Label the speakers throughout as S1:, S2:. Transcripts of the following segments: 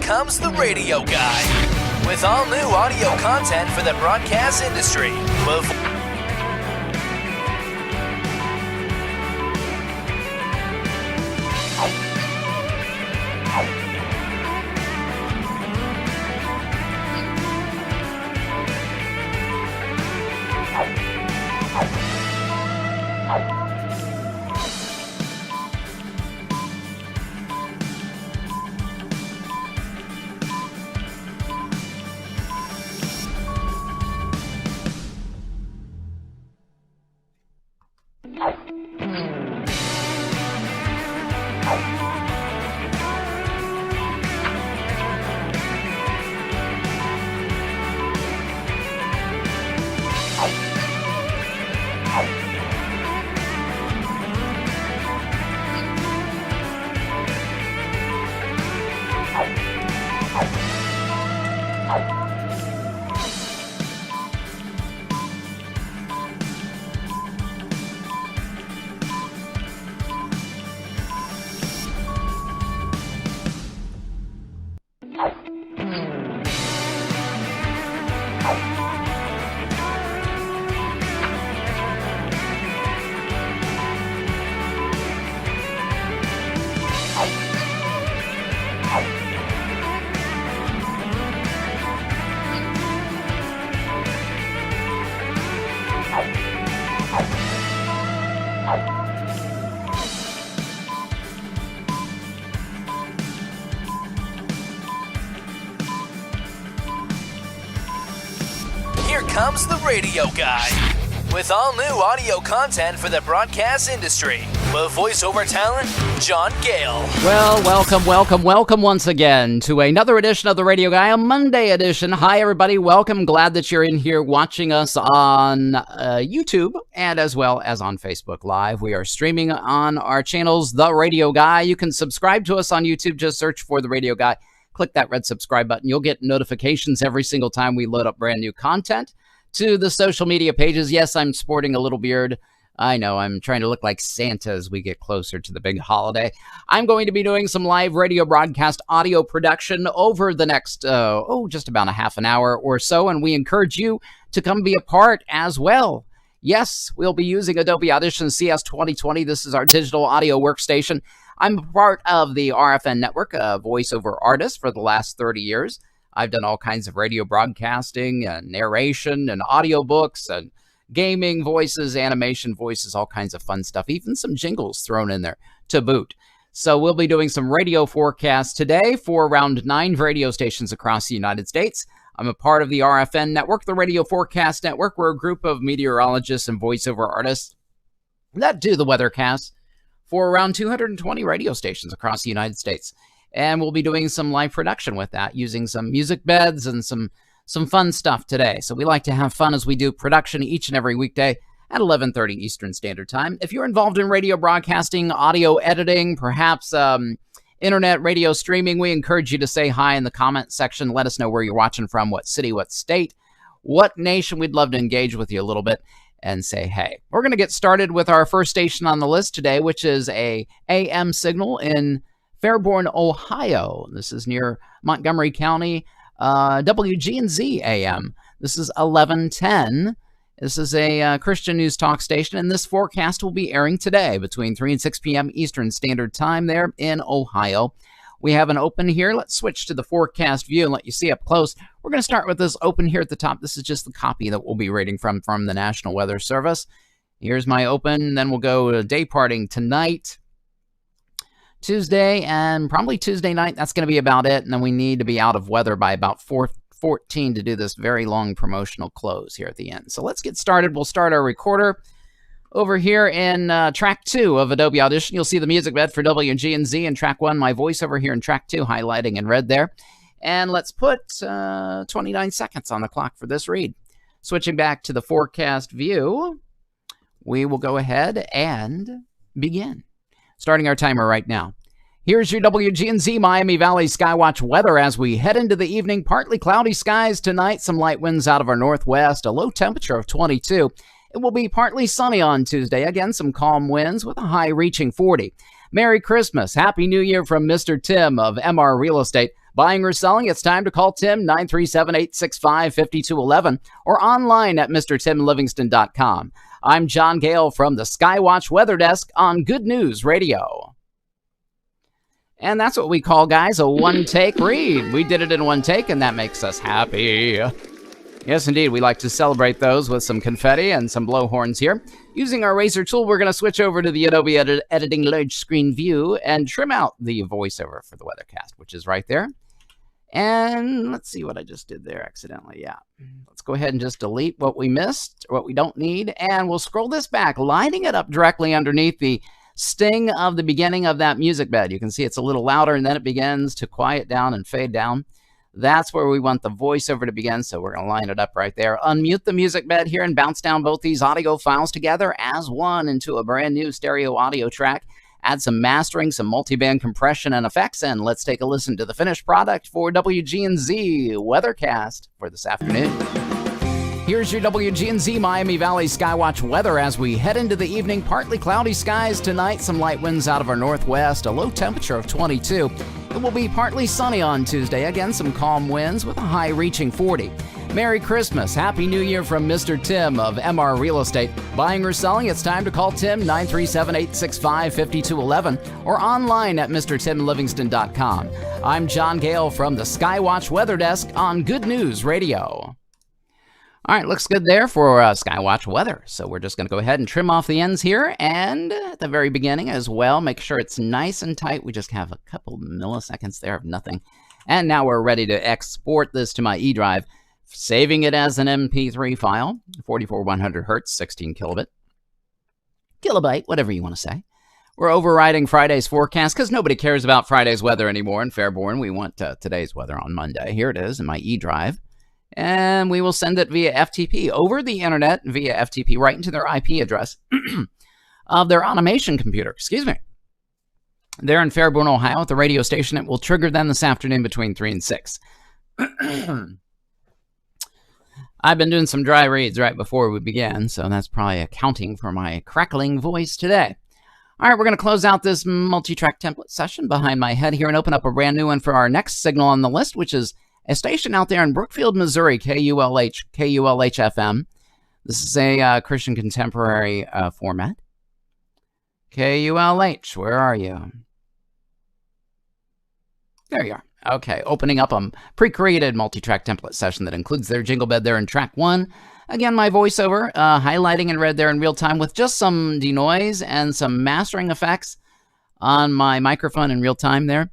S1: comes the radio guy with all new audio content for the broadcast industry. Here comes the radio guy with all new audio content for the broadcast industry. With voiceover talent, John Gale.
S2: Well, welcome once again to another edition of the Radio Guy, a Monday edition. Hi, everybody. Welcome. Glad that you're in here watching us on YouTube and as well as on Facebook Live. We are streaming on our channels, The Radio Guy. You can subscribe to us on YouTube. Just search for The Radio Guy. Click that red subscribe button. You'll get notifications every single time we load up brand new content to the social media pages. Yes, I'm sporting a little beard. I know, I'm trying to look like Santa as we get closer to the big holiday. I'm going to be doing some live radio broadcast audio production over the next, just about a half an hour or so, and we encourage you to come be a part as well. Yes, we'll be using Adobe Audition CS 2020. This is our digital audio workstation. I'm a part of the RFN network, a voiceover artist for the last 30 years. I've done all kinds of radio broadcasting and narration and audiobooks and gaming voices, animation voices, all kinds of fun stuff, even some jingles thrown in there to boot. So we'll be doing some radio forecasts today for around 9 radio stations across the United States. I'm a part of the RFN network, the Radio Forecast Network. We're a group of meteorologists and voiceover artists that do the weathercast for around 220 radio stations across the United States. And we'll be doing some live production with that, using some music beds and some fun stuff today. So we like to have fun as we do production each and every weekday at 11:30 Eastern Standard Time. If you're involved in radio broadcasting, audio editing, perhaps internet radio streaming, we encourage you to say hi in the comment section. Let us know where you're watching from, what city, what state, what nation. We'd love to engage with you a little bit and say hey. We're going to get started with our first station on the list today, which is a AM signal in Fairborn, Ohio. This is near Montgomery County. WGNZ AM. This is 1110. This is a Christian news talk station, and this forecast will be airing today between 3 and 6 p.m. Eastern Standard Time there in Ohio. We have an open here. Let's switch to the forecast view and let you see up close. We're going to start with this open here at the top. This is just the copy that we'll be reading from the National Weather Service. Here's my open. Then we'll go to day parting tonight, Tuesday, and probably Tuesday night. That's going to be about it. And then we need to be out of weather by about 4:14 to do this very long promotional close here at the end. So let's get started. We'll start our recorder over here in track 2 of Adobe Audition. You'll see the music bed for WGNZ, and track 1, my voice over here in track 2, highlighting in red there. And let's put 29 seconds on the clock for this read. Switching back to the forecast view, we will go ahead and begin. Starting our timer right now. Here's your WGNZ Miami Valley Skywatch weather as we head into the evening. Partly cloudy skies tonight, some light winds out of our northwest, a low temperature of 22. It will be partly sunny on Tuesday. Again, some calm winds with a high reaching 40. Merry Christmas. Happy New Year from Mr. Tim of MR Real Estate. Buying or selling, it's time to call Tim, 937-865-5211, or online at mrtimlivingston.com. I'm John Gale from the Skywatch Weather Desk on Good News Radio. And that's what we call, guys, a one-take read. We did it in one take, and that makes us happy. Yes, indeed. We like to celebrate those with some confetti and some blowhorns here. Using our razor tool, we're going to switch over to the Adobe Editing large screen view and trim out the voiceover for the weathercast, which is right there. And let's see what I just did there accidentally. Yeah. Let's go ahead and just delete what we missed, or what we don't need, and we'll scroll this back, lining it up directly underneath the sting of the beginning of that music bed. You can see it's a little louder, and then it begins to quiet down and fade down. That's where we want the voiceover to begin, so we're going to line it up right there. Unmute the music bed here and bounce down both these audio files together as one into a brand new stereo audio track. Add some mastering, some multiband compression and effects, and let's take a listen to the finished product for WGNZ Weathercast for this afternoon. Here's your WGNZ Miami Valley Skywatch weather as we head into the evening. Partly cloudy skies tonight, some light winds out of our northwest, a low temperature of 22. It will be partly sunny on Tuesday. Again, some calm winds with a high reaching 40. Merry Christmas. Happy New Year from Mr. Tim of MR Real Estate. Buying or selling, it's time to call Tim, 937-865-5211, or online at mrtimlivingston.com. I'm John Gale from the Skywatch Weather Desk on Good News Radio. All right, looks good there for Skywatch weather. So we're just going to go ahead and trim off the ends here, and at the very beginning as well, make sure it's nice and tight. We just have a couple milliseconds there of nothing. And now we're ready to export this to my E drive, saving it as an MP3 file, 44100 hertz, 16 kilobyte, whatever you want to say. We're overriding Friday's forecast because nobody cares about Friday's weather anymore in Fairborn. We want today's weather on Monday. Here it is in my E drive. And we will send it via FTP over the internet via FTP right into their IP address of their automation computer. Excuse me. They're in Fairborn, Ohio at the radio station. It will trigger then this afternoon between 3 and 6. I've been doing some dry reads right before we began, so that's probably accounting for my crackling voice today. All right, we're going to close out this multi-track template session behind my head here and open up a brand new one for our next signal on the list, which is a station out there in Brookfield, Missouri, KULH-FM. This is a Christian contemporary format. KULH, where are you? There you are. Okay, opening up a pre-created multi-track template session that includes their jingle bed there in track 1. Again, my voiceover, highlighting in red there in real time with just some denoise and some mastering effects on my microphone in real time there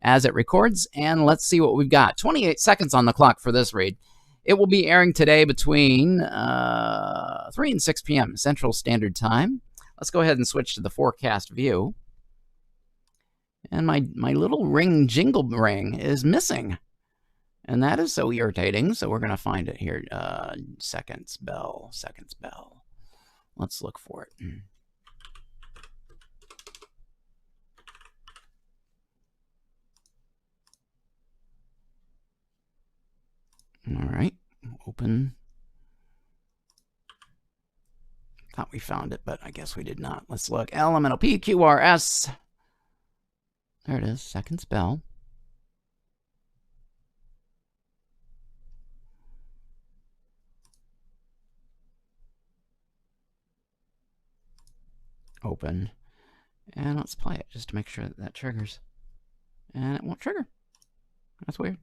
S2: as it records. And let's see what we've got. 28 seconds on the clock for this read. It will be airing today between 3 and 6 p.m. Central Standard Time. Let's go ahead and switch to the forecast view. And my little jingle ring is missing. And that is so irritating. So we're going to find it here. Seconds bell. Let's look for it. All right, open. Thought we found it, but I guess we did not. Let's look. Elemental PQRS. There it is, seconds bell. Open. And let's play it just to make sure that that triggers. And it won't trigger. That's weird.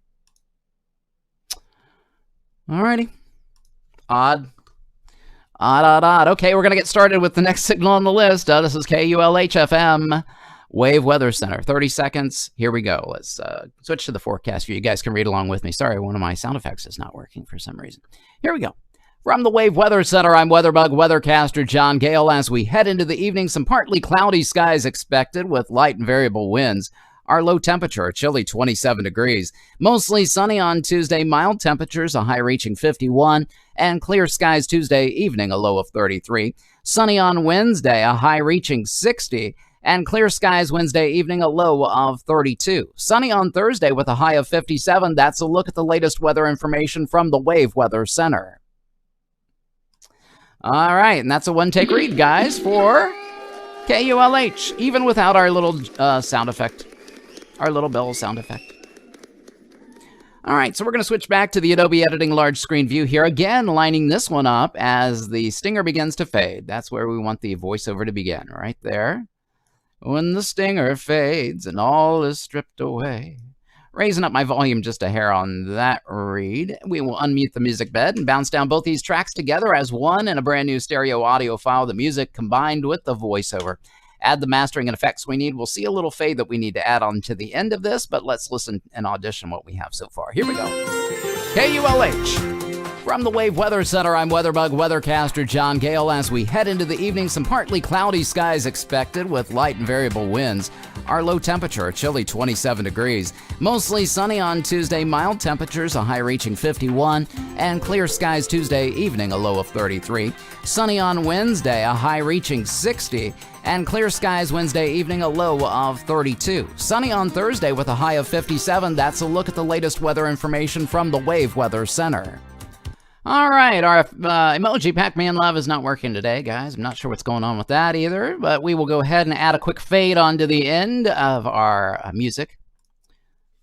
S2: Alrighty. Odd. Okay, we're going to get started with the next signal on the list. This is KULH-FM, Wave Weather Center. 30 seconds. Here we go. Let's switch to the forecast view. You guys can read along with me. Sorry, one of my sound effects is not working for some reason. Here we go. From the Wave Weather Center, I'm Weatherbug weathercaster John Gale. As we head into the evening, some partly cloudy skies expected with light and variable winds. Our low temperature, a chilly 27 degrees. Mostly sunny on Tuesday, mild temperatures, a high reaching 51. And clear skies Tuesday evening, a low of 33. Sunny on Wednesday, a high reaching 60. And clear skies Wednesday evening, a low of 32. Sunny on Thursday with a high of 57. That's a look at the latest weather information from the Wave Weather Center. All right, and that's a one-take read, guys, for KULH, even without our little sound effect. Our little bell sound effect. All right, so we're going to switch back to the Adobe Editing large screen view here. Again, lining this one up as the stinger begins to fade. That's where we want the voiceover to begin, right there. When the stinger fades and all is stripped away. Raising up my volume just a hair on that read. We will unmute the music bed and bounce down both these tracks together as one in a brand new stereo audio file, the music combined with the voiceover. Add the mastering and effects we need. We'll see a little fade that we need to add on to the end of this, but let's listen and audition what we have so far. Here we go. KULH. From the Wave Weather Center, I'm Weatherbug weathercaster John Gale. As we head into the evening, some partly cloudy skies expected with light and variable winds. Our low temperature, a chilly 27 degrees. Mostly sunny on Tuesday, mild temperatures, a high reaching 51. And clear skies Tuesday evening, a low of 33. Sunny on Wednesday, a high reaching 60. And clear skies Wednesday evening, a low of 32. Sunny on Thursday with a high of 57. That's a look at the latest weather information from the Wave Weather Center. All right, our emoji Pac-Man Love is not working today, guys. I'm not sure what's going on with that either, but we will go ahead and add a quick fade onto the end of our music.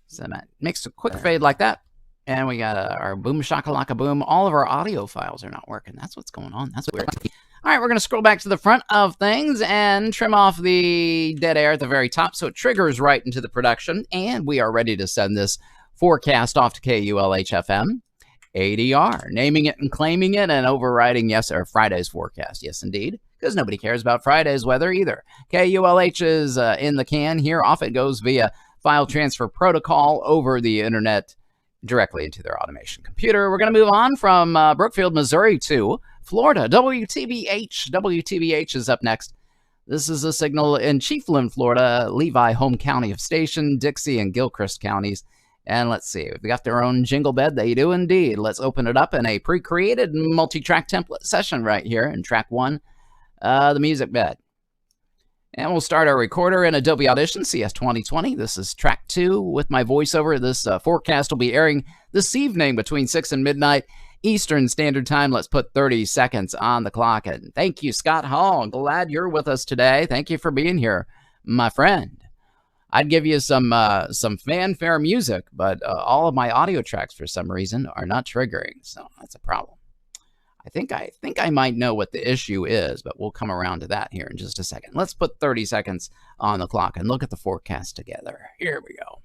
S2: So that makes a quick fade like that. And we got our boom shakalaka boom. All of our audio files are not working. That's what's going on. That's weird. All right, we're going to scroll back to the front of things and trim off the dead air at the very top so it triggers right into the production. And we are ready to send this forecast off to KULH-FM. ADR, naming it and claiming it and overriding Friday's forecast. Yes, indeed, because nobody cares about Friday's weather either. KULH is in the can here. Off it goes via file transfer protocol over the internet directly into their automation computer. We're going to move on from Brookfield, Missouri to Florida. WTBH. WTBH is up next. This is a signal in Chiefland, Florida, Levi, home county of Station, Dixie, and Gilchrist counties. And let's see, we've got their own jingle bed. They do indeed. Let's open it up in a pre-created multi-track template session right here in track 1, the music bed. And we'll start our recorder in Adobe Audition CS 2020. This is track 2 with my voiceover. This forecast will be airing this evening between 6 and midnight Eastern Standard Time. Let's put 30 seconds on the clock. And thank you, Scott Hall. Glad you're with us today. Thank you for being here, my friend. I'd give you some fanfare music, but all of my audio tracks for some reason are not triggering, so that's a problem. I think I might know what the issue is, but we'll come around to that here in just a second. Let's put 30 seconds on the clock and look at the forecast together. Here we go.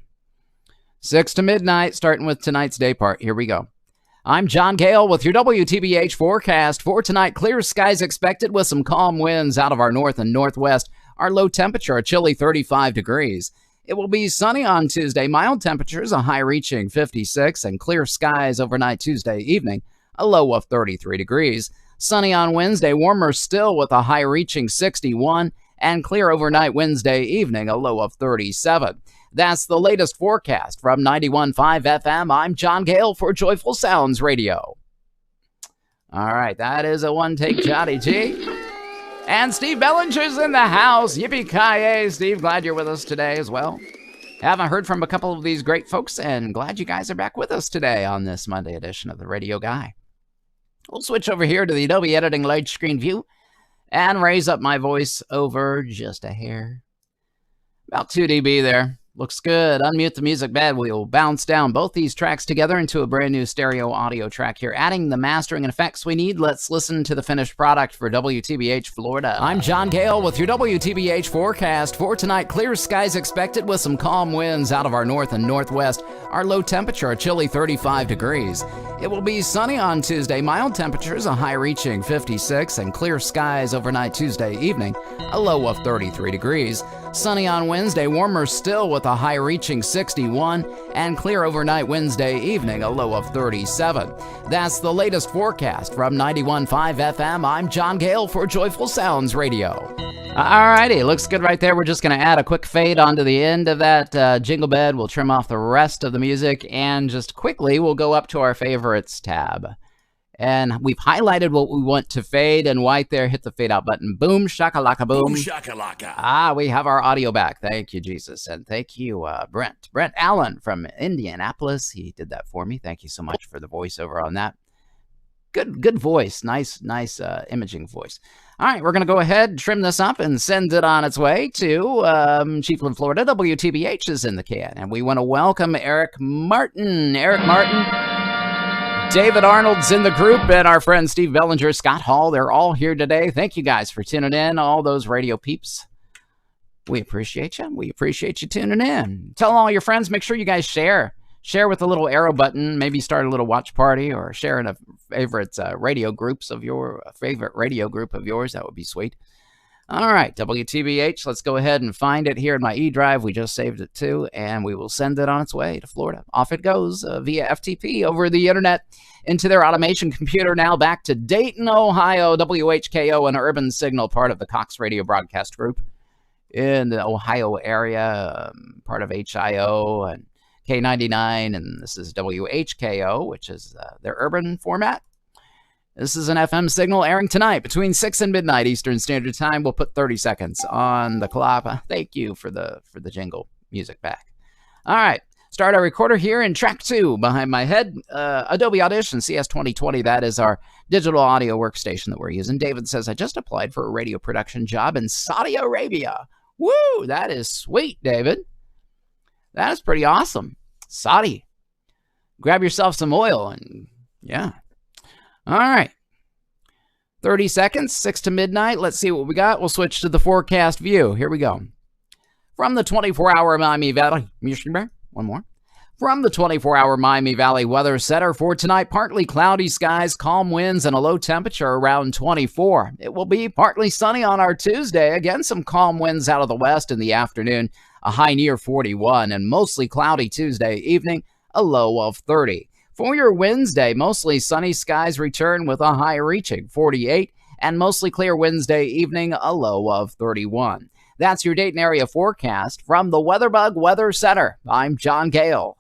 S2: 6 to midnight, starting with tonight's day part. Here we go. I'm John Gale with your WTBH forecast for tonight. Clear skies expected with some calm winds out of our north and northwest. Our low temperature, a chilly 35 degrees. It will be sunny on Tuesday, mild temperatures, a high reaching 56, and clear skies overnight Tuesday evening, a low of 33 degrees. Sunny on Wednesday, warmer still with a high reaching 61, and clear overnight Wednesday evening, a low of 37. That's the latest forecast from 91.5 FM. I'm John Gale for Joyful Sounds Radio. All right, that is a one-take Johnny G. And Steve Bellinger's in the house. Yippee-ki-yay, Steve. Glad you're with us today as well. Haven't heard from a couple of these great folks, and glad you guys are back with us today on this Monday edition of the Radio Guy. We'll switch over here to the Adobe Editing large screen view and raise up my voice over just a hair. About 2 dB there. Looks good. Unmute the music bed. We'll bounce down both these tracks together into a brand new stereo audio track here. Adding the mastering and effects we need. Let's listen to the finished product for WTBH Florida. I'm John Gale with your WTBH forecast for tonight. Clear skies expected with some calm winds out of our north and northwest. Our low temperature, a chilly 35 degrees. It will be sunny on Tuesday. Mild temperatures, a high reaching 56, and clear skies overnight Tuesday evening, a low of 33 degrees. Sunny on Wednesday, warmer still with a high reaching 61, and clear overnight Wednesday evening, a low of 37. That's the latest forecast from 91.5 FM. I'm John Gale for Joyful Sounds Radio. Alrighty, looks good right there. We're just going to add a quick fade onto the end of that jingle bed. We'll trim off the rest of the music, and just quickly we'll go up to our favorites tab. And we've highlighted what we want to fade and white there. Hit the fade out button. Boom, shakalaka, boom.
S3: Boom, shakalaka.
S2: We have our audio back. Thank you, Jesus. And thank you, Brent. Brent Allen from Indianapolis. He did that for me. Thank you so much for the voiceover on that. Good voice. Nice imaging voice. All right, we're going to go ahead and trim this up and send it on its way to Chiefland, Florida. WTBH is in the can. And we want to welcome Eric Martin. Eric Martin, David Arnold's in the group, and our friend Steve Bellinger, Scott Hall. They're all here today. Thank you guys for tuning in, all those radio peeps. We appreciate you. We appreciate you tuning in. Tell all your friends. Make sure you guys share. Share with the little arrow button. Maybe start a little watch party or share in a favorite radio group of yours. That would be sweet. All right, WTBH. Let's go ahead and find it here in my eDrive. We just saved it too, and we will send it on its way to Florida. Off it goes via FTP over the internet into their automation computer. Now back to Dayton, Ohio. WHKO, an urban signal, part of the Cox Radio Broadcast Group in the Ohio area, part of HIO and K99, and this is WHKO, which is their urban format. This is an FM signal airing tonight between 6 and midnight Eastern Standard Time. We'll put 30 seconds on the clock. Thank you for the jingle music back. All right, start our recorder here in track 2 behind my head. Adobe Audition CS 2020, that is our digital audio workstation that we're using. David says, I just applied for a radio production job in Saudi Arabia. Woo, that is sweet, David. That is pretty awesome. Saudi. Grab yourself some oil and yeah. All right. 30 seconds, 6 to midnight. Let's see what we got. We'll switch to the forecast view. Here we go. From the 24-hour Miami Valley. One more. From the 24-hour Miami Valley Weather Center for tonight, partly cloudy skies, calm winds, and a low temperature around 24. It will be partly sunny on our Tuesday. Again, some calm winds out of the west in the afternoon, a high near 41, and mostly cloudy Tuesday evening, a low of 30. For your Wednesday, mostly sunny skies return with a high reaching 48, and mostly clear Wednesday evening, a low of 31. That's your Dayton area forecast from the WeatherBug Weather Center. I'm John Gale.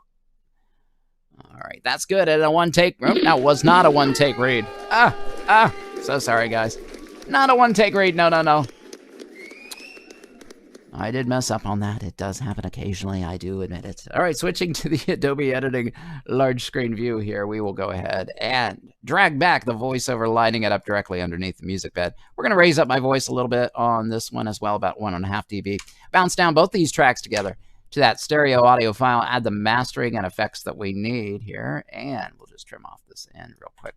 S2: All right, that's good. And a one-take, that was not a one-take read. So sorry, guys. Not a one-take read, no. I did mess up on that. It does happen occasionally. I do admit it. All right, switching to the Adobe Editing large screen view here, we will go ahead and drag back the voiceover, lining it up directly underneath the music bed. We're going to raise up my voice a little bit on this one as well, about 1.5 dB. Bounce down both these tracks together to that stereo audio file, add the mastering and effects that we need here, and we'll just trim off this end real quick.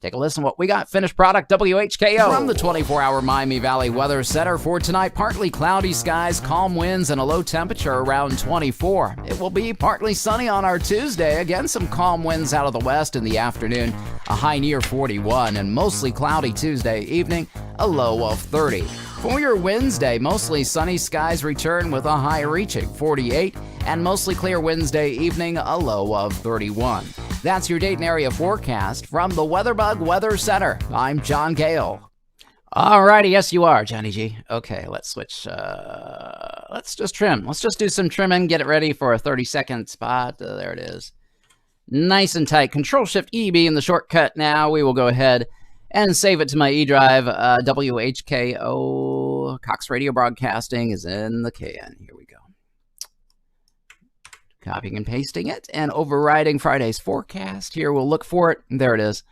S2: Take a listen to what we got. Finished product, WHKO. From the 24-hour Miami Valley Weather Center for tonight, partly cloudy skies, calm winds, and a low temperature around 24. It will be partly sunny on our Tuesday. Again, some calm winds out of the west in the afternoon, a high near 41, and mostly cloudy Tuesday evening, a low of 30. For your Wednesday, mostly sunny skies return with a high reaching 48, and mostly clear Wednesday evening, a low of 31. That's your Dayton area forecast from the WeatherBug Weather Center. I'm John Gale. All righty, yes you are, Johnny G. Okay, let's switch. Let's just trim. Let's just do some trimming, get it ready for a 30-second spot. There it is. Nice and tight. Control-Shift-EB in the shortcut now. We will go ahead and save it to my eDrive. WHKO Cox Radio Broadcasting is in the can. Here we go. Copying and pasting it and overriding Friday's forecast. Here, we'll look for it. There it is.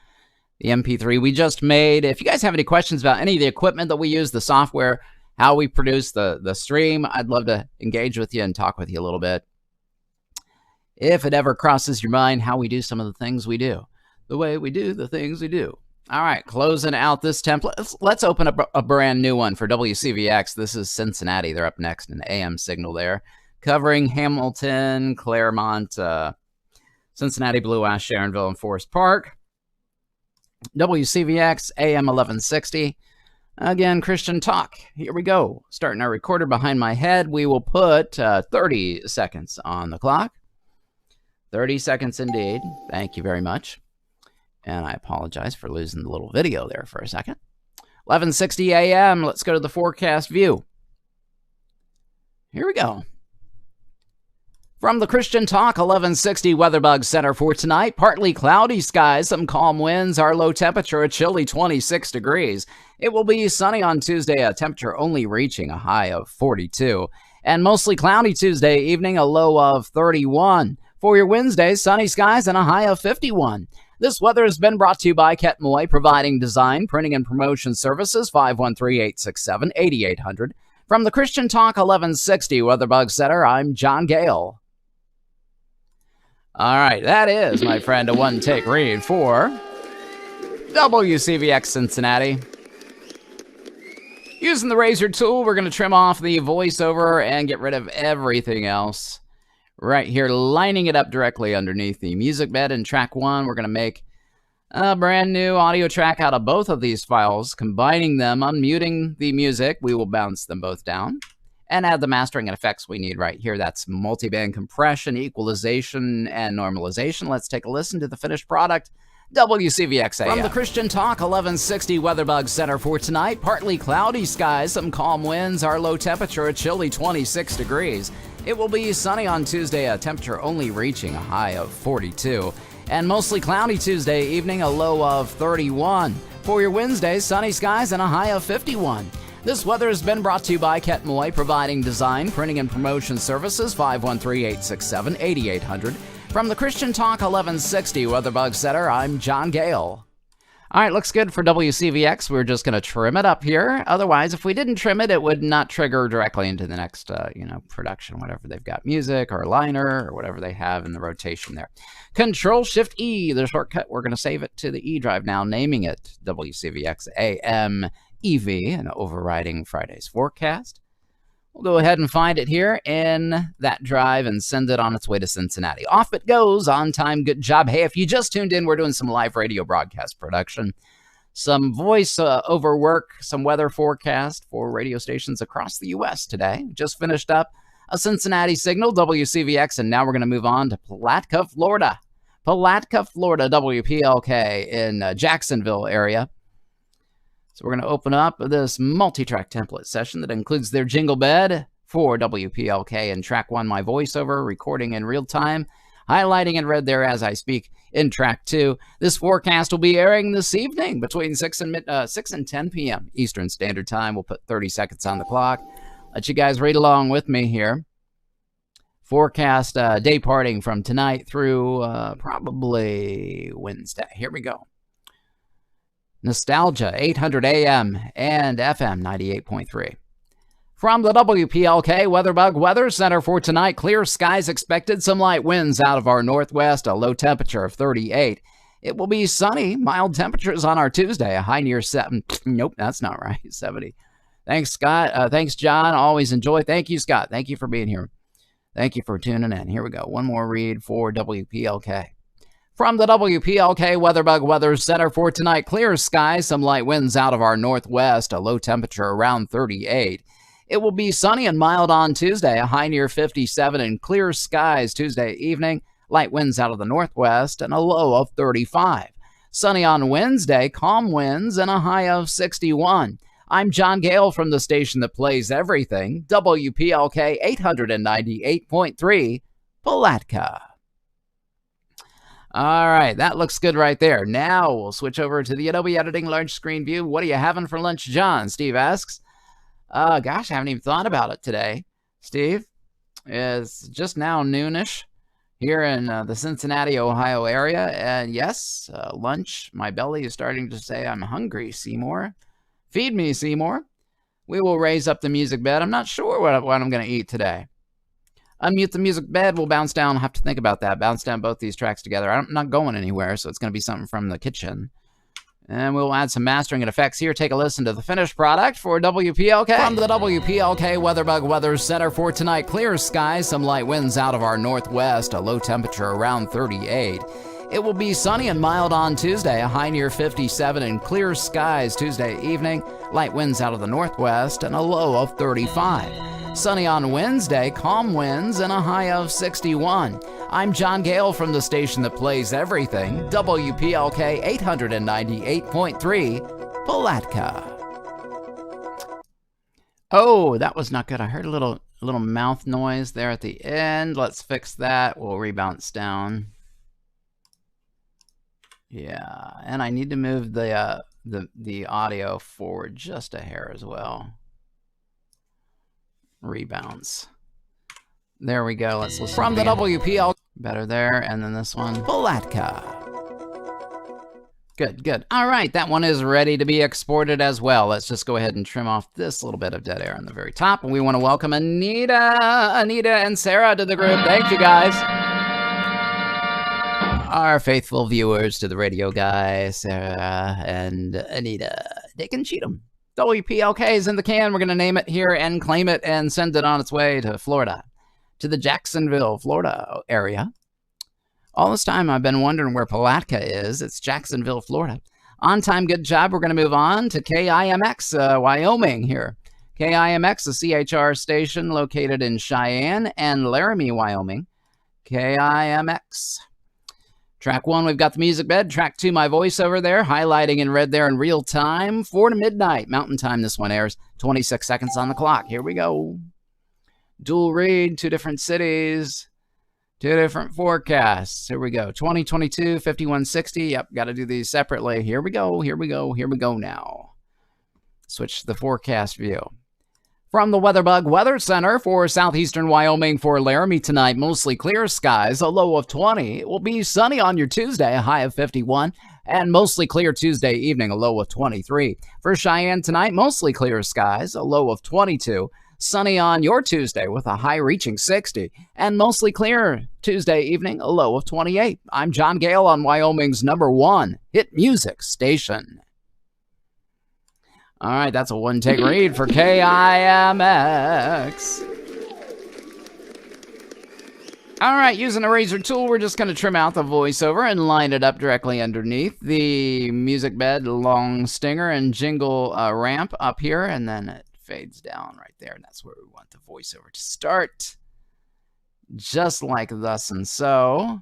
S2: The MP3 we just made. If you guys have any questions about any of the equipment that we use, the software, how we produce the stream, I'd love to engage with you and talk with you a little bit. If it ever crosses your mind how we do some of the things we do, the way we do the things we do. All right, closing out this template. Let's open up a brand new one for WCVX. This is Cincinnati. They're up next, an AM signal there, covering Hamilton, Claremont, Cincinnati, Blue Ash, Sharonville, and Forest Park. WCVX, AM 1160. Again, Christian Talk. Here we go. Starting our recorder behind my head. We will put 30 seconds on the clock. 30 seconds indeed. Thank you very much. And I apologize for losing the little video there for a second. 11:60 a.m. Let's go to the forecast view. Here we go. From the Christian Talk 1160 WeatherBug Center for tonight, partly cloudy skies, some calm winds, our low temperature a chilly 26 degrees. It will be sunny on Tuesday, a temperature only reaching a high of 42. And mostly cloudy Tuesday evening, a low of 31. For your Wednesday, sunny skies and a high of 51. This weather has been brought to you by Ketmoy, providing design, printing, and promotion services, 513-867-8800. From the Christian Talk 1160 Weatherbug Center, I'm John Gale. All right, that is, my friend, a one-take read for WCVX Cincinnati. Using the razor tool, we're going to trim off the voiceover and get rid of everything else. Right here, lining it up directly underneath the music bed in track 1. We're going to make a brand new audio track out of both of these files, combining them, unmuting the music. We will bounce them both down and add the mastering and effects we need right here. That's multiband compression, equalization, and normalization. Let's take a listen to the finished product. WCVX AM. From the Christian Talk 1160 Weatherbug Center for tonight, partly cloudy skies, some calm winds, our low temperature a chilly 26 degrees. It will be sunny on Tuesday, a temperature only reaching a high of 42. And mostly cloudy Tuesday evening, a low of 31. For your Wednesday, sunny skies and a high of 51. This weather has been brought to you by Ketmoy, providing design, printing, and promotion services, 513-867-8800. From the Christian Talk 1160 Weatherbug Center, I'm John Gale. All right, looks good for WCVX. We're just going to trim it up here. Otherwise, if we didn't trim it, it would not trigger directly into the next, production, whatever they've got, music or liner or whatever they have in the rotation there. Control-Shift-E, the shortcut. We're going to save it to the E drive now, naming it WCVX AM EV and overriding Friday's forecast. We'll go ahead and find it here in that drive and send it on its way to Cincinnati. Off it goes, on time, good job. Hey, if you just tuned in, we're doing some live radio broadcast production, some voice over work, some weather forecast for radio stations across the U.S. today. Just finished up a Cincinnati signal, WCVX, and now we're going to move on to Palatka, Florida. Palatka, Florida, WPLK in Jacksonville area. So we're going to open up this multi-track template session that includes their jingle bed for WPLK and track 1, my voiceover, recording in real time, highlighting in red there as I speak in track 2. This forecast will be airing this evening between 6 and 10 p.m. Eastern Standard Time. We'll put 30 seconds on the clock. Let you guys read along with me here. Forecast day parting from tonight through probably Wednesday. Here we go. Nostalgia, 800 AM and FM 98.3. From the WPLK Weatherbug Weather Center for tonight, clear skies expected, some light winds out of our northwest, a low temperature of 38. It will be sunny, mild temperatures on our Tuesday, a high near 7. Nope, that's not right, 70. Thanks, Scott. Thanks, John. Always enjoy. Thank you, Scott. Thank you for being here. Thank you for tuning in. Here we go. One more read for WPLK. From the WPLK Weatherbug Weather Center for tonight, clear skies, some light winds out of our northwest, a low temperature around 38. It will be sunny and mild on Tuesday, a high near 57, and clear skies Tuesday evening, light winds out of the northwest, and a low of 35. Sunny on Wednesday, calm winds, and a high of 61. I'm John Gale from the station that plays everything, WPLK 898.3, Palatka. All right, that looks good right there. Now we'll switch over to the Adobe Editing large screen view. What are you having for lunch, John? Steve asks. Gosh, I haven't even thought about it today, Steve. It's just now noonish here in the Cincinnati, Ohio area. And yes, lunch. My belly is starting to say, I'm hungry, Seymour. Feed me, Seymour. We will raise up the music bed. I'm not sure what I'm going to eat today. Unmute the music bed. We'll bounce down. I'll have to think about that. Bounce down both these tracks together. I'm not going anywhere, so it's going to be something from the kitchen. And we'll add some mastering and effects here. Take a listen to the finished product for WPLK. From the WPLK Weatherbug Weather Center for tonight, clear skies, some light winds out of our northwest, a low temperature around 38. It will be sunny and mild on Tuesday, a high near 57, and clear skies Tuesday evening, light winds out of the northwest, and a low of 35. Sunny on Wednesday, calm winds, and a high of 61. I'm John Gale from the station that plays everything, WPLK 898.3, Palatka. Oh, that was not good. I heard a little mouth noise there at the end. Let's fix that. We'll rebounce down. Yeah, and I need to move the audio forward just a hair as well. Rebounce. There we go. Let's listen from the WPL. Better there, and then this one, Palatka. Good, good. All right, that one is ready to be exported as well. Let's just go ahead and trim off this little bit of dead air on the very top. And we want to welcome Anita and Sarah to the group. Thank you, guys. Our faithful viewers to the radio guy, Sarah and Anita. They can cheat them. WPLK is in the can. We're going to name it here and claim it and send it on its way to Florida, to the Jacksonville, Florida area. All this time I've been wondering where Palatka is. It's Jacksonville, Florida. On time, good job. We're going to move on to KIMX, Wyoming here. KIMX, a CHR station located in Cheyenne and Laramie, Wyoming. KIMX. Track 1, we've got the music bed. Track 2, my voiceover there, highlighting in red there in real time. 4 to midnight, Mountain Time. This one airs 26 seconds on the clock. Here we go. Dual read, 2 different cities, 2 different forecasts. Here we go. 2022, 5160. Yep, got to do these separately. Here we go, here we go, here we go now. Switch to the forecast view. From the WeatherBug Weather Center for southeastern Wyoming for Laramie tonight, mostly clear skies, a low of 20. It will be sunny on your Tuesday, a high of 51, and mostly clear Tuesday evening, a low of 23. For Cheyenne tonight, mostly clear skies, a low of 22. Sunny on your Tuesday with a high reaching 60, and mostly clear Tuesday evening, a low of 28. I'm John Gale on Wyoming's #1 hit music station. All right, that's a one-take read for KIMX. All right, using a razor tool, we're just going to trim out the voiceover and line it up directly underneath the music bed, long stinger, and jingle ramp up here, and then it fades down right there, and that's where we want the voiceover to start. Just like thus and so.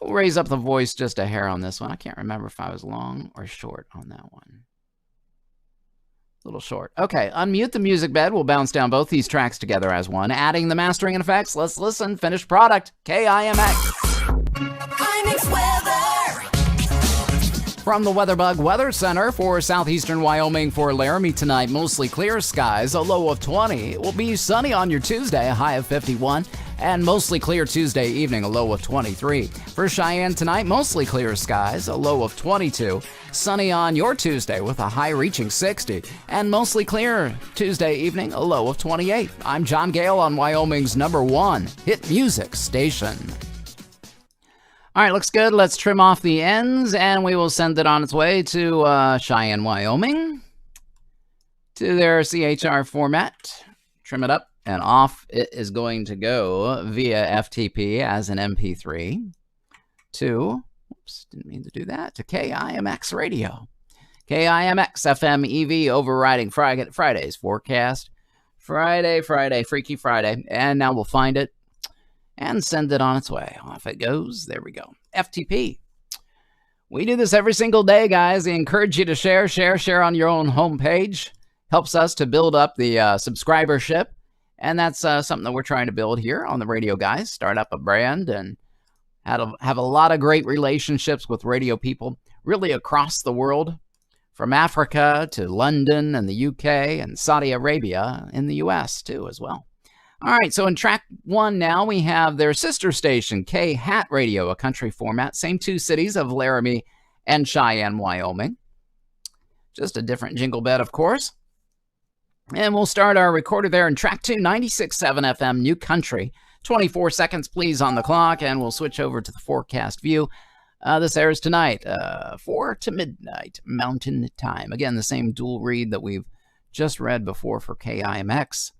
S2: We'll raise up the voice just a hair on this one. I can't remember if I was long or short on that one. A little short. Okay, unmute the music bed. We'll bounce down both these tracks together as one. Adding the mastering and effects. Let's listen. Finished product. KIMX.
S3: KIMX weather.
S2: From the WeatherBug Weather Center for southeastern Wyoming for Laramie tonight, mostly clear skies, a low of 20. It will be sunny on your Tuesday, a high of 51. And mostly clear Tuesday evening, a low of 23. For Cheyenne tonight, mostly clear skies, a low of 22. Sunny on your Tuesday with a high reaching 60. And mostly clear Tuesday evening, a low of 28. I'm John Gale on Wyoming's #1 hit music station. All right, looks good. Let's trim off the ends, and we will send it on its way to Cheyenne, Wyoming, to their CHR format. Trim it up. And off it is going to go via FTP as an MP3 to, oops, didn't mean to do that, to KIMX Radio. KIMX FM EV overriding Friday's forecast. Friday, Freaky Friday. And now we'll find it and send it on its way. Off it goes. There we go. FTP. We do this every single day, guys. I encourage you to share on your own homepage. Helps us to build up the subscribership. And that's something that we're trying to build here on the Radio Guys. Start up a brand and have a lot of great relationships with radio people really across the world, from Africa to London and the UK and Saudi Arabia in the US too as well. All right, so in track 1 now we have their sister station, K-Hat Radio, a country format. Same 2 cities of Laramie and Cheyenne, Wyoming. Just a different jingle bed, of course. And we'll start our recorder there in track 2, 96.7 FM, New Country. 24 seconds, please, on the clock, and we'll switch over to the forecast view. This airs tonight, 4 to midnight, Mountain Time. Again, the same dual read that we've just read before for KIMX.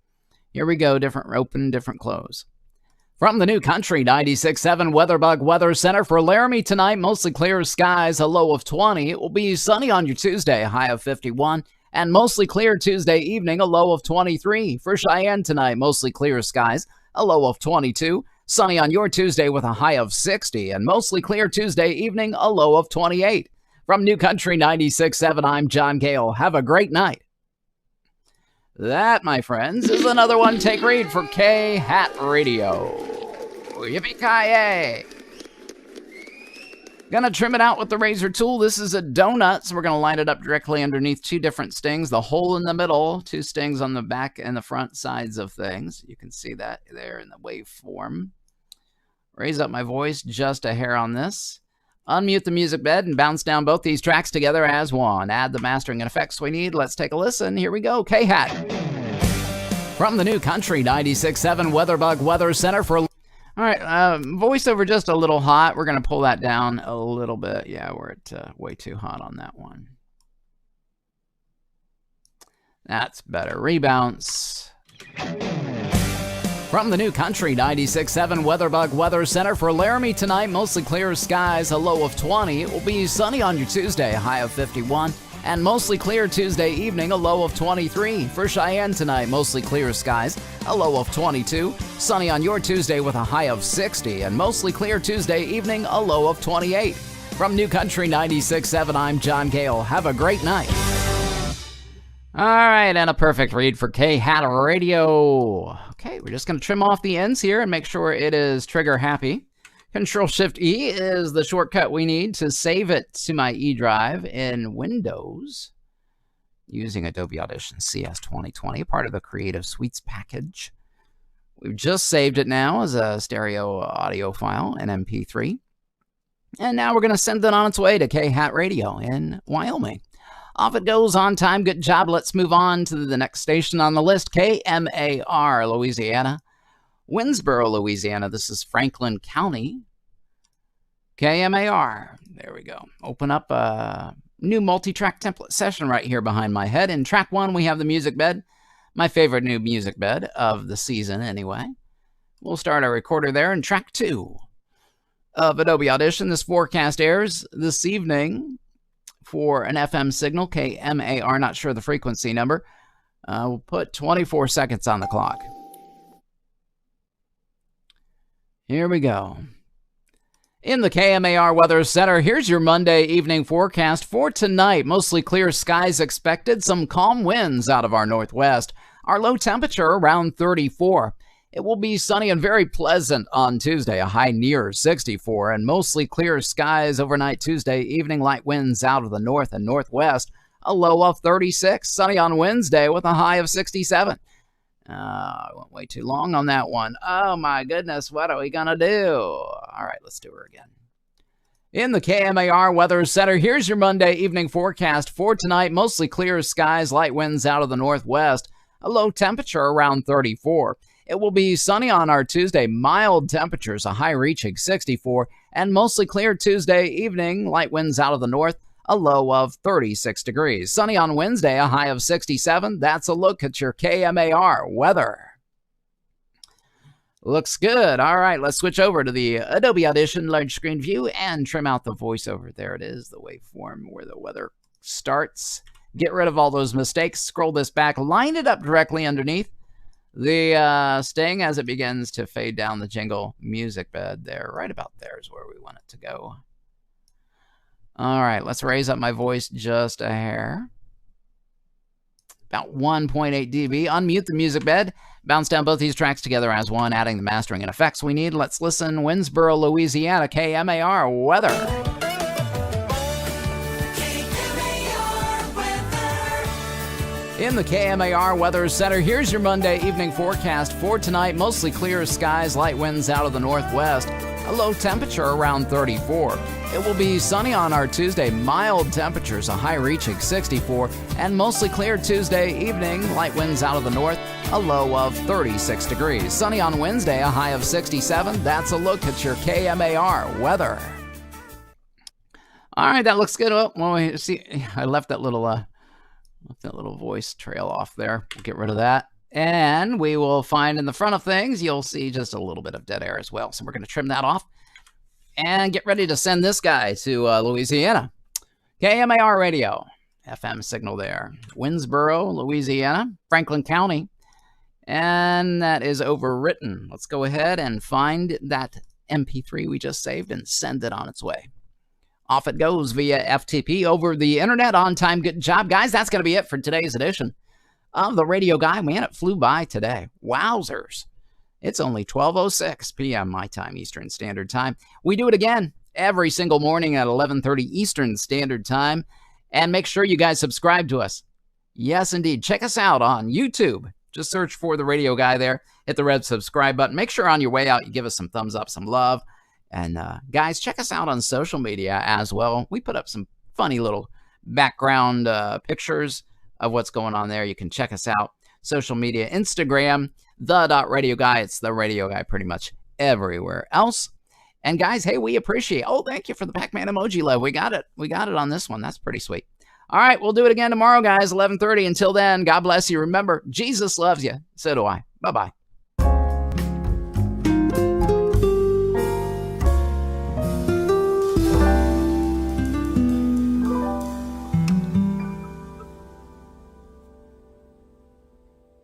S2: Here we go, different open, different close. From the New Country, 96.7 WeatherBug Weather Center for Laramie tonight, mostly clear skies, a low of 20. It will be sunny on your Tuesday, a high of 51. And mostly clear Tuesday evening, a low of 23. For Cheyenne tonight, mostly clear skies, a low of 22. Sunny on your Tuesday with a high of 60. And mostly clear Tuesday evening, a low of 28. From New Country 96.7, I'm John Gale. Have a great night. That, my friends, is another one-take read for K-Hat Radio. Yippee-ki-yay! Gonna trim it out with the razor tool. This is a donut, so we're gonna line it up directly underneath 2 different stings. The hole in the middle, 2 stings on the back and the front sides of things. You can see that there in the waveform. Raise up my voice just a hair on this. Unmute the music bed and bounce down both these tracks together as one. Add the mastering and effects we need. Let's take a listen. Here we go. K-Hat. From the new country, 96.7 WeatherBug Weather Center for... All right, voiceover just a little hot. We're going to pull that down a little bit. Yeah, we're at way too hot on that one. That's better. Rebounce. From the new country, 96.7 WeatherBug Weather Center for Laramie tonight, mostly clear skies, a low of 20. It will be sunny on your Tuesday, a high of 51. And mostly clear Tuesday evening, a low of 23. For Cheyenne tonight, mostly clear skies, a low of 22. Sunny on your Tuesday with a high of 60. And mostly clear Tuesday evening, a low of 28. From New Country 96.7, I'm John Gale. Have a great night. All right, and a perfect read for K-Hat Radio. Okay, we're just going to trim off the ends here and make sure it is trigger happy. Control-Shift-E is the shortcut we need to save it to my E drive in Windows using Adobe Audition CS 2020, part of the Creative Suites package. We've just saved it now as a stereo audio file, an MP3. And now we're going to send it on its way to K-Hat Radio in Wyoming. Off it goes, on time, good job. Let's move on to the next station on the list, KMAR, Louisiana. Winsboro, Louisiana. This is Franklin County. KMAR. There we go. Open up a new multi-track template session right here behind my head. In track 1, we have the music bed. My favorite new music bed of the season, anyway. We'll start our recorder there in track 2 of Adobe Audition. This forecast airs this evening for an FM signal, KMAR, not sure the frequency number. We'll put 24 seconds on the clock. Here we go. In the KMAR Weather Center, here's your Monday evening forecast for tonight. Mostly clear skies expected, some calm winds out of our northwest. Our low temperature around 34. It will be sunny and very pleasant on Tuesday, a high near 64, and mostly clear skies overnight Tuesday evening, light winds out of the north and northwest, a low of 36. Sunny on Wednesday with a high of 67. I went way too long on that one. Oh my goodness, what are we gonna do? All right, let's do her again. In the KMAR Weather Center, here's your Monday evening forecast for tonight. Mostly clear skies, light winds out of the northwest, a low temperature around 34. It will be sunny on our Tuesday, mild temperatures, a high reaching 64, and mostly clear Tuesday evening, light winds out of the north, a low of 36 degrees. Sunny on Wednesday, a high of 67. That's a look at your KMAR weather. Looks good. All right, let's switch over to the Adobe Audition large screen view and trim out the voiceover. There it is, the waveform where the weather starts. Get rid of all those mistakes. Scroll this back, line it up directly underneath the sting as it begins to fade down the jingle music bed there. Right about there is where we want it to go. All right, let's raise up my voice just a hair. About 1.8 dB. Unmute the music bed. Bounce down both these tracks together as one, adding the mastering and effects we need. Let's listen. Winsboro, Louisiana, KMAR weather.
S3: KMAR weather.
S2: In the KMAR Weather Center, here's your Monday evening forecast for tonight. Mostly clear skies, light winds out of the northwest. A low temperature around 34. It will be sunny on our Tuesday, mild temperatures, a high reaching 64, and mostly clear Tuesday evening, light winds out of the north, a low of 36 degrees. Sunny on Wednesday, a high of 67. That's a look at your KMAR weather. All right, that looks good. Oh, well, we see, I left that little voice trail off there. We'll get rid of that. And we will find in the front of things, you'll see just a little bit of dead air as well. So we're going to trim that off and get ready to send this guy to Louisiana. KMAR radio, FM signal there. Winsboro, Louisiana, Franklin County. And that is overwritten. Let's go ahead and find that MP3 we just saved and send it on its way. Off it goes via FTP over the internet. On time, good job, guys. That's going to be it for today's edition of the Radio Guy. Man, it flew by today. Wowzers. It's only 12:06 p.m. my time, Eastern Standard Time. We do it again every single morning at 11:30 Eastern Standard Time. And make sure you guys subscribe to us. Yes, indeed. Check us out on YouTube. Just search for the Radio Guy there. Hit the red subscribe button. Make sure on your way out you give us some thumbs up, some love. And guys, check us out on social media as well. We put up some funny little background pictures of what's going on there. You can check us out. Social media, Instagram, the.radio guy. It's the radio guy pretty much everywhere else. And guys, hey, we appreciate. Oh, thank you for the Pac-Man emoji love. We got it. We got it on this one. That's pretty sweet. All right, we'll do it again tomorrow, guys, 11:30. Until then, God bless you. Remember, Jesus loves you. So do I. Bye-bye.